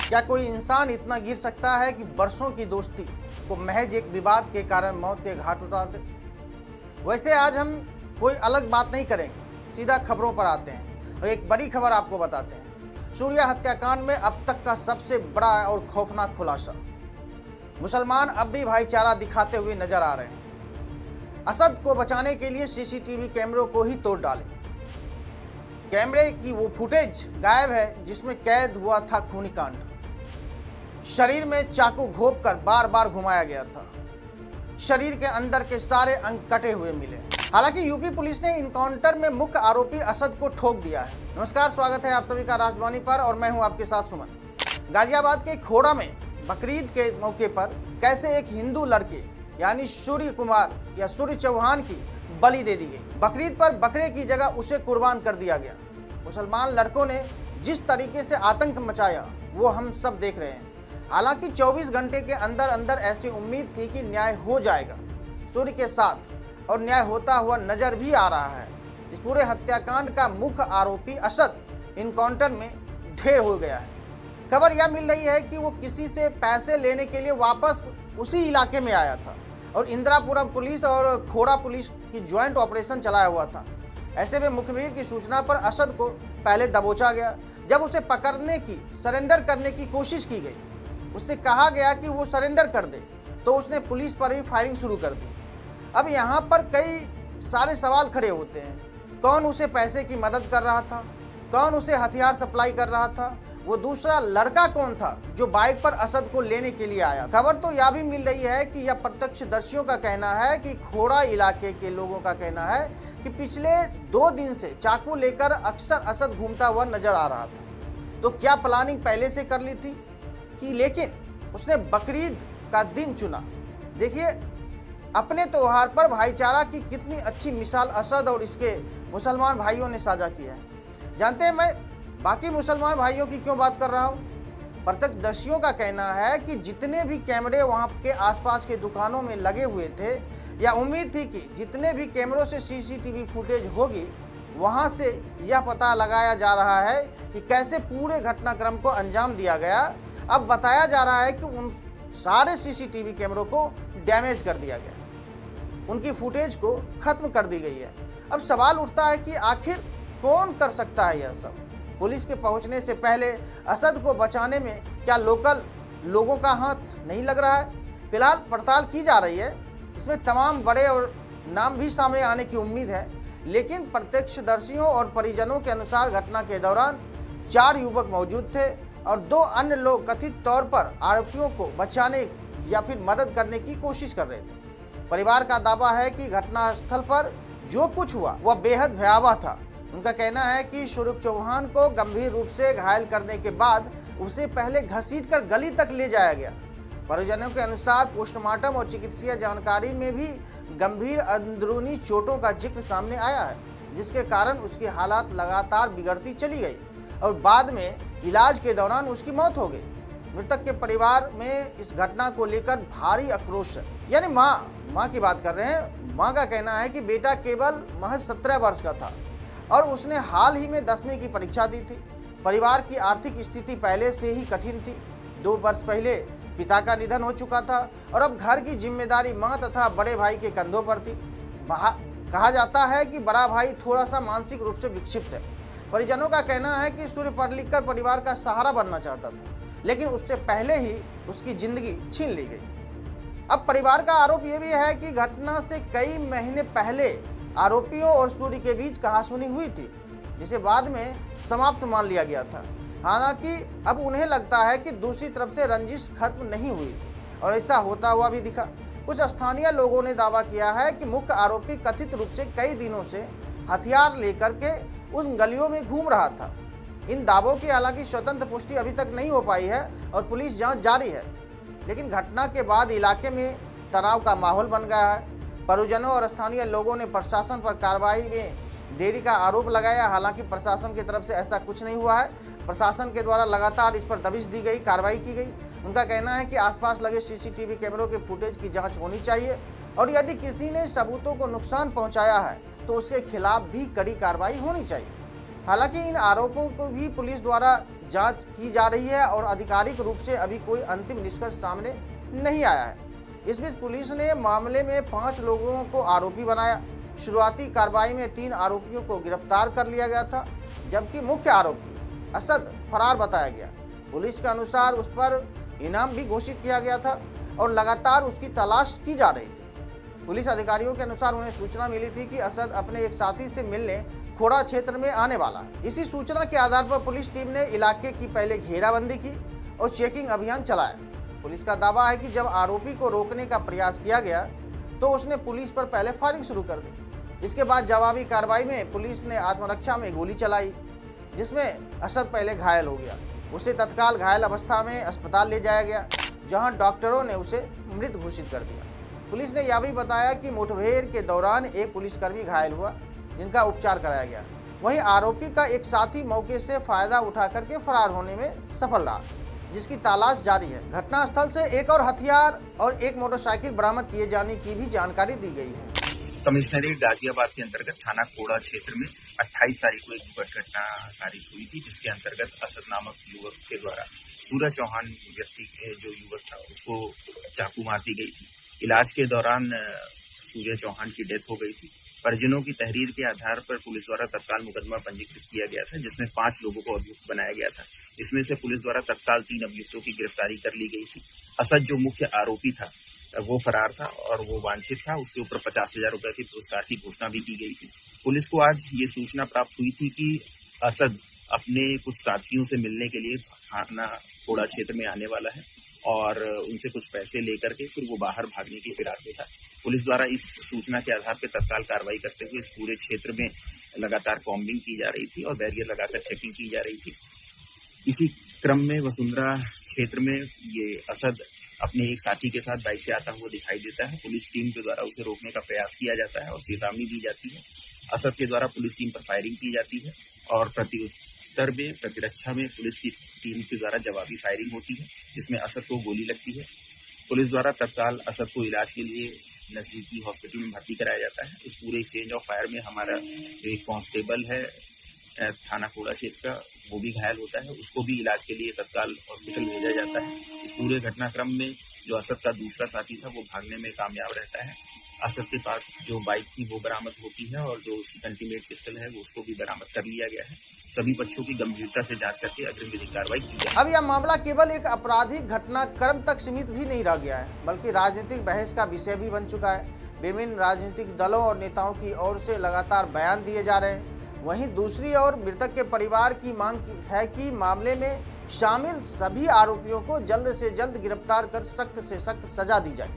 क्या कोई इंसान इतना गिर सकता है कि बरसों की दोस्ती को महज एक विवाद के कारण मौत के घाट उतार दे? वैसे आज हम कोई अलग बात नहीं करेंगे, सीधा खबरों पर आते हैं और एक बड़ी खबर आपको बताते हैं। सूर्या हत्याकांड में अब तक का सबसे बड़ा और खौफनाक खुलासा। मुसलमान अब भी भाईचारा दिखाते हुए नजर आ रहे हैं। असद को बचाने के लिए सीसीटीवी कैमरों को ही तोड़ डाले। कैमरे की वो फुटेज गायब है जिसमें कैद हुआ था खूनी कांड। शरीर में चाकू घोंपकर बार बार घुमाया गया था। शरीर के अंदर के सारे अंग कटे हुए मिले। हालांकि यूपी पुलिस ने इनकाउंटर में मुख्य आरोपी असद को ठोक दिया है। नमस्कार, स्वागत है आप सभी का राजधानी पर और मैं हूं आपके साथ सुमन। गाजियाबाद के खोड़ा में बकरीद के मौके पर कैसे एक हिंदू लड़के यानी सूर्य कुमार या सूर्य चौहान की बलि दे दी गई। बकरीद पर बकरे की जगह उसे कुर्बान कर दिया गया। मुसलमान लड़कों ने जिस तरीके से आतंक मचाया वो हम सब देख रहे हैं। हालांकि 24 घंटे के अंदर अंदर ऐसी उम्मीद थी कि न्याय हो जाएगा सूर्य के साथ, और न्याय होता हुआ नजर भी आ रहा है। इस पूरे हत्याकांड का मुख्य आरोपी असद इनकाउंटर में ढेर हो गया है। खबर यह मिल रही है कि वो किसी से पैसे लेने के लिए वापस उसी इलाके में आया था और इंदिरापुरम पुलिस और खोड़ा पुलिस की ज्वाइंट ऑपरेशन चलाया हुआ था। ऐसे में मुखबिर की सूचना पर असद को पहले दबोचा गया। जब उसे पकड़ने की, सरेंडर करने की कोशिश की गई, उससे कहा गया कि वो सरेंडर कर दे, तो उसने पुलिस पर ही फायरिंग शुरू कर दी। अब यहाँ पर कई सारे सवाल खड़े होते हैं। कौन उसे पैसे की मदद कर रहा था? कौन उसे हथियार सप्लाई कर रहा था? वो दूसरा लड़का कौन था जो बाइक पर असद को लेने के लिए आया? खबर तो यह भी मिल रही है कि यह प्रत्यक्षदर्शियों का कहना है कि खोड़ा इलाके के लोगों का कहना है कि पिछले 2 दिन से चाकू लेकर अक्सर असद घूमता हुआ नजर आ रहा था। तो क्या प्लानिंग पहले से कर ली थी कि लेकिन उसने बकरीद का दिन चुना? देखिए, अपने त्योहार पर भाईचारा की कितनी अच्छी मिसाल असद और इसके मुसलमान भाइयों ने साझा की है। जानते हैं मैं बाकी मुसलमान भाइयों की क्यों बात कर रहा हूँ? प्रत्यक्षदर्शियों का कहना है कि जितने भी कैमरे वहाँ के आसपास के दुकानों में लगे हुए थे, या उम्मीद थी कि जितने भी कैमरों से सीसीटीवी फुटेज होगी, वहाँ से यह पता लगाया जा रहा है कि कैसे पूरे घटनाक्रम को अंजाम दिया गया। अब बताया जा रहा है कि उन सारे सीसीटीवी कैमरों को डैमेज कर दिया गया, उनकी फुटेज को खत्म कर दी गई है। अब सवाल उठता है कि आखिर कौन कर सकता है यह सब? पुलिस के पहुंचने से पहले असद को बचाने में क्या लोकल लोगों का हाथ नहीं लग रहा है? फिलहाल पड़ताल की जा रही है। इसमें तमाम बड़े और नाम भी सामने आने की उम्मीद है, लेकिन प्रत्यक्षदर्शियों और परिजनों के अनुसार घटना के दौरान 4 युवक मौजूद थे और 2 अन्य लोग कथित तौर पर आरोपियों को बचाने या फिर मदद करने की कोशिश कर रहे थे। परिवार का दावा है कि घटनास्थल पर जो कुछ हुआ वह बेहद भयावह था। उनका कहना है कि सूर्य चौहान को गंभीर रूप से घायल करने के बाद उसे पहले घसीटकर गली तक ले जाया गया। परिजनों के अनुसार पोस्टमार्टम और चिकित्सीय जानकारी में भी गंभीर अंदरूनी चोटों का जिक्र सामने आया है, जिसके कारण उसकी हालत लगातार बिगड़ती चली गई और बाद में इलाज के दौरान उसकी मौत हो गई। मृतक के परिवार में इस घटना को लेकर भारी आक्रोश है। यानी माँ की बात कर रहे हैं। माँ का कहना है कि बेटा केवल महज 17 वर्ष का था और उसने हाल ही में 10वीं की परीक्षा दी थी। परिवार की आर्थिक स्थिति पहले से ही कठिन थी। 2 वर्ष पहले पिता का निधन हो चुका था और अब घर की जिम्मेदारी मां तथा बड़े भाई के कंधों पर थी। कहा जाता है कि बड़ा भाई थोड़ा सा मानसिक रूप से विक्षिप्त है। परिजनों का कहना है कि सूर्य पढ़ लिख कर परिवार का सहारा बनना चाहता था, लेकिन उससे पहले ही उसकी जिंदगी छीन ली गई। अब परिवार का आरोप यह भी है कि घटना से कई महीने पहले आरोपियों और सूर्य के बीच कहासुनी हुई थी, जिसे बाद में समाप्त मान लिया गया था। हालांकि अब उन्हें लगता है कि दूसरी तरफ से रंजिश खत्म नहीं हुई थी और ऐसा होता हुआ भी दिखा। कुछ स्थानीय लोगों ने दावा किया है कि मुख्य आरोपी कथित रूप से कई दिनों से हथियार लेकर के उन गलियों में घूम रहा था। इन दावों की हालांकि स्वतंत्र पुष्टि अभी तक नहीं हो पाई है और पुलिस जांच जारी है, लेकिन घटना के बाद इलाके में तनाव का माहौल बन गया है। परिजनों और स्थानीय लोगों ने प्रशासन पर कार्रवाई में देरी का आरोप लगाया। हालांकि प्रशासन की तरफ से ऐसा कुछ नहीं हुआ है। प्रशासन के द्वारा लगातार इस पर दबिश दी गई, कार्रवाई की गई। उनका कहना है कि आसपास लगे सीसीटीवी कैमरों के फुटेज की जांच होनी चाहिए और यदि किसी ने सबूतों को नुकसान पहुंचाया है तो उसके खिलाफ भी कड़ी कार्रवाई होनी चाहिए। हालांकि इन आरोपों को भी पुलिस द्वारा जांच की जा रही है और आधिकारिक रूप से अभी कोई अंतिम निष्कर्ष सामने नहीं आया है। इस बीच पुलिस ने मामले में 5 लोगों को आरोपी बनाया। शुरुआती कार्रवाई में 3 आरोपियों को गिरफ्तार कर लिया गया था, जबकि मुख्य आरोपी असद फरार बताया गया। पुलिस के अनुसार उस पर इनाम भी घोषित किया गया था और लगातार उसकी तलाश की जा रही थी। पुलिस अधिकारियों के अनुसार उन्हें सूचना मिली थी कि असद अपने एक साथी से मिलने खोड़ा क्षेत्र में आने वाला है। इसी सूचना के आधार पर पुलिस टीम ने इलाके की पहले घेराबंदी की और चेकिंग अभियान चलाया। पुलिस का दावा है कि जब आरोपी को रोकने का प्रयास किया गया तो उसने पुलिस पर पहले फायरिंग शुरू कर दी। इसके बाद जवाबी कार्रवाई में पुलिस ने आत्मरक्षा में गोली चलाई, जिसमें असद पहले घायल हो गया। उसे तत्काल घायल अवस्था में अस्पताल ले जाया गया, जहां डॉक्टरों ने उसे मृत घोषित कर दिया। पुलिस ने यह भी बताया कि मुठभेड़ के दौरान एक पुलिसकर्मी घायल हुआ, जिनका उपचार कराया गया। वहीं आरोपी का एक साथी मौके से फायदा उठा करके फरार होने में सफल रहा, जिसकी तलाश जारी है। घटनास्थल से एक और हथियार और एक मोटरसाइकिल बरामद किए जाने की भी जानकारी दी गई है। कमिश्नरेट गाजियाबाद के अंतर्गत थाना कोड़ा क्षेत्र में 28 तारीख को एक घटना कारित हुई थी, जिसके अंतर्गत असद नामक युवक के द्वारा सूरज चौहान व्यक्ति जो युवक था उसको चाकू मार दी गई थी। इलाज के दौरान सूर्य चौहान की डेथ हो गई थी। परिजनों की तहरीर के आधार पर पुलिस द्वारा तत्काल मुकदमा पंजीकृत किया गया था, जिसमें 5 लोगों को अभियुक्त बनाया गया था। इसमें से पुलिस द्वारा तत्काल 3 अभियुक्तों की गिरफ्तारी कर ली गई थी। असद जो मुख्य आरोपी था वो फरार था और वो वांछित था। उसके ऊपर 50,000 रुपए के पुरस्कार की घोषणा भी की गई थी। पुलिस को आज ये सूचना प्राप्त हुई थी कि असद अपने कुछ साथियों से मिलने के लिए थाना कोड़ा क्षेत्र में आने वाला है और उनसे कुछ पैसे लेकर के फिर वो बाहर भागने की फिराक में था। पुलिस द्वारा इस सूचना के आधार पर तत्काल कार्रवाई करते हुए इस पूरे क्षेत्र में लगातार कॉम्बिंग की जा रही थी और बैरियर लगाकर चेकिंग की जा रही थी। इसी क्रम में वसुंधरा क्षेत्र में ये असद अपने एक साथी के साथ बाइक से आता हुआ दिखाई देता है। पुलिस टीम के द्वारा उसे रोकने का प्रयास किया जाता है और चेतावनी दी जाती है। असद के द्वारा पुलिस टीम पर फायरिंग की जाती है और प्रत्युत्तर में प्रतिरक्षा में पुलिस की टीम के द्वारा जवाबी फायरिंग होती है, जिसमें असद को गोली लगती है। पुलिस द्वारा तत्काल असद को इलाज के लिए नजदीकी हॉस्पिटल में भर्ती कराया जाता है। इस पूरे एक्सचेंज ऑफ फायर में हमारा एक कांस्टेबल है थाना कोड़ा क्षेत्र का, वो भी घायल होता है। उसको भी इलाज के लिए तत्काल हॉस्पिटल भेजा जाता है। इस पूरे घटनाक्रम में जो असद का दूसरा साथी था वो भागने में कामयाब रहता है। असद के पास जो बाइक थी वो बरामद होती है और जो उसकी कंटीमेट पिस्टल है वो उसको भी बरामद कर लिया गया है। सभी पक्षों की गंभीरता से जांच करके अग्रिम विधिक कार्रवाई की जाए। अब यह मामला केवल एक आपराधिक घटनाक्रम तक सीमित भी नहीं रह गया है, बल्कि राजनीतिक बहस का विषय भी बन चुका है। विभिन्न राजनीतिक दलों और नेताओं की ओर से लगातार बयान दिए जा रहे हैं। वहीं दूसरी ओर मृतक के परिवार की मांग है कि मामले में शामिल सभी आरोपियों को जल्द से जल्द गिरफ्तार कर सख्त से सख्त सजा दी जाए।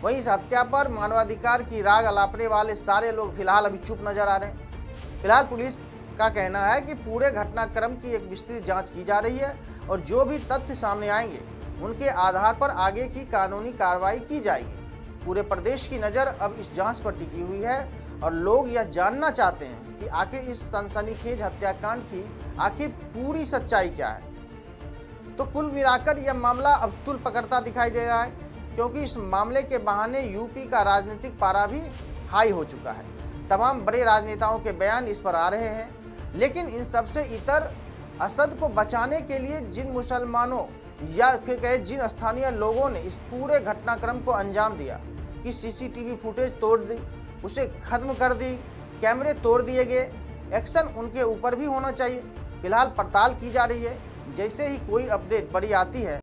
वहीं इस हत्या पर मानवाधिकार की राग अलापने वाले सारे लोग फिलहाल अभी चुप नजर आ रहे हैं। फिलहाल पुलिस का कहना है कि पूरे घटनाक्रम की एक विस्तृत जांच की जा रही है और जो भी तथ्य सामने आएंगे उनके आधार पर आगे की कानूनी कार्रवाई की जाएगी। पूरे प्रदेश की नज़र अब इस जांच पर टिकी हुई है और लोग यह जानना चाहते हैं कि आखिर इस सनसनीखेज हत्याकांड की आखिर पूरी सच्चाई क्या है। तो कुल मिलाकर यह मामला अब तुल पकड़ता दिखाई दे रहा है, क्योंकि इस मामले के बहाने यूपी का राजनीतिक पारा भी हाई हो चुका है। तमाम बड़े राजनेताओं के बयान इस पर आ रहे हैं, लेकिन इन सबसे इतर असद को बचाने के लिए जिन मुसलमानों या फिर कहे जिन स्थानीय लोगों ने इस पूरे घटनाक्रम को अंजाम दिया कि सीसीटीवी फुटेज तोड़ दी, उसे खत्म कर दी, कैमरे तोड़ दिए गए, एक्शन उनके ऊपर भी होना चाहिए। फिलहाल पड़ताल की जा रही है। जैसे ही कोई अपडेट बड़ी आती है